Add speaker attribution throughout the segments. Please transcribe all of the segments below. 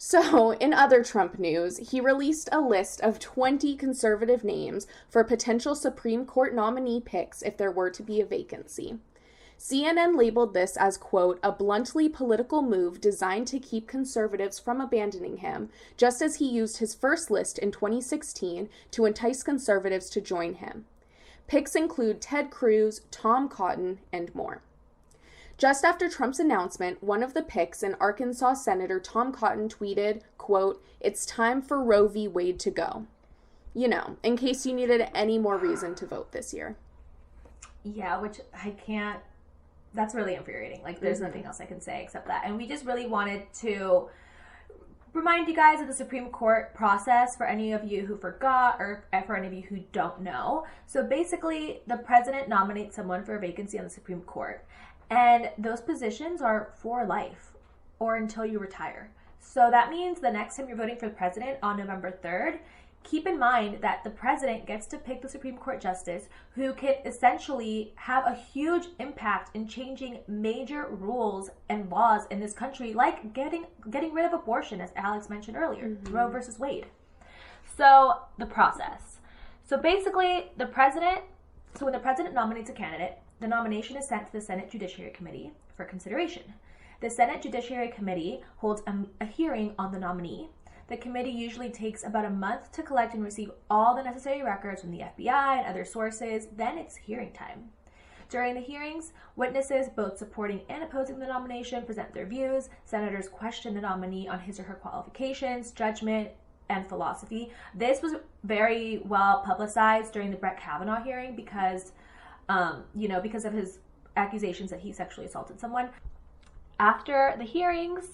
Speaker 1: So, in other Trump news, he released a list of 20 conservative names for potential Supreme Court nominee picks if there were to be a vacancy. CNN labeled this as, quote, a bluntly political move designed to keep conservatives from abandoning him, just as he used his first list in 2016 to entice conservatives to join him. Picks include Ted Cruz, Tom Cotton, and more. Just after Trump's announcement, one of the picks, an Arkansas Senator Tom Cotton, tweeted, quote, it's time for Roe v. Wade to go. You know, in case you needed any more reason to vote this year.
Speaker 2: Yeah, which I can't, that's really infuriating. Like, there's nothing else I can say except that. And we just really wanted to remind you guys of the Supreme Court process for any of you who forgot or for any of you who don't know. So basically, the president nominates someone for a vacancy on the Supreme Court. And those positions are for life or until you retire. So that means the next time you're voting for the president on November 3rd, keep in mind that the president gets to pick the Supreme Court justice who can essentially have a huge impact in changing major rules and laws in this country, like getting rid of abortion, as Alex mentioned earlier, Roe versus Wade. So the process. So basically, when the president nominates a candidate, the nomination is sent to the Senate Judiciary Committee for consideration. The Senate Judiciary Committee holds a hearing on the nominee. The committee usually takes about a month to collect and receive all the necessary records from the FBI and other sources. Then it's hearing time. During the hearings, witnesses, both supporting and opposing the nomination, present their views. Senators question the nominee on his or her qualifications, judgment, and philosophy. This was very well publicized during the Brett Kavanaugh hearing because of his accusations that he sexually assaulted someone. After the hearings,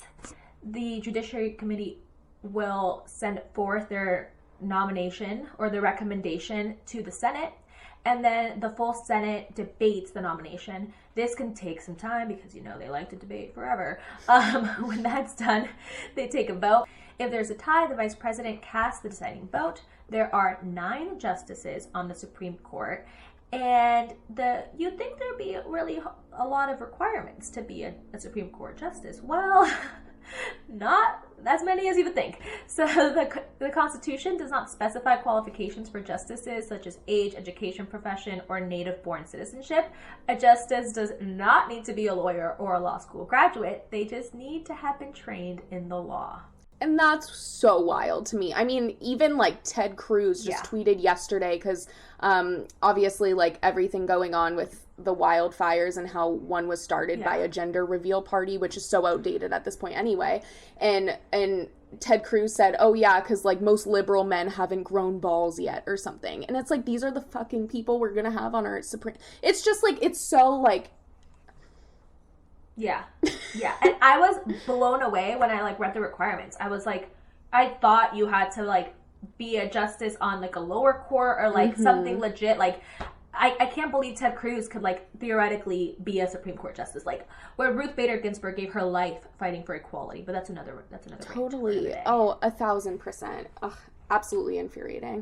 Speaker 2: the Judiciary Committee will send forth their nomination or the recommendation to the Senate, and then the full Senate debates the nomination. This can take some time because, they like to debate forever. When that's done, they take a vote. If there's a tie, the vice president casts the deciding vote. There are 9 justices on the Supreme Court. And you'd think there'd be really a lot of requirements to be a Supreme Court justice. Well, not as many as you would think. So the Constitution does not specify qualifications for justices such as age, education, profession, or native-born citizenship. A justice does not need to be a lawyer or a law school graduate. They just need to have been trained in the law.
Speaker 1: And that's so wild to me. I mean, even, Ted Cruz just tweeted yesterday because, obviously, everything going on with the wildfires and how one was started by a gender reveal party, which is so outdated at this point anyway. And Ted Cruz said, oh, yeah, because, most liberal men haven't grown balls yet or something. And it's these are the fucking people we're going to have on our Supreme... It's just, it's so,
Speaker 2: Yeah. And I was blown away when I, read the requirements. I was I thought you had to, be a justice on, a lower court or, something legit. I can't believe Ted Cruz could, theoretically be a Supreme Court justice. Where Ruth Bader Ginsburg gave her life fighting for equality. But that's another
Speaker 1: Totally. Oh, 1,000%. Ugh, absolutely infuriating.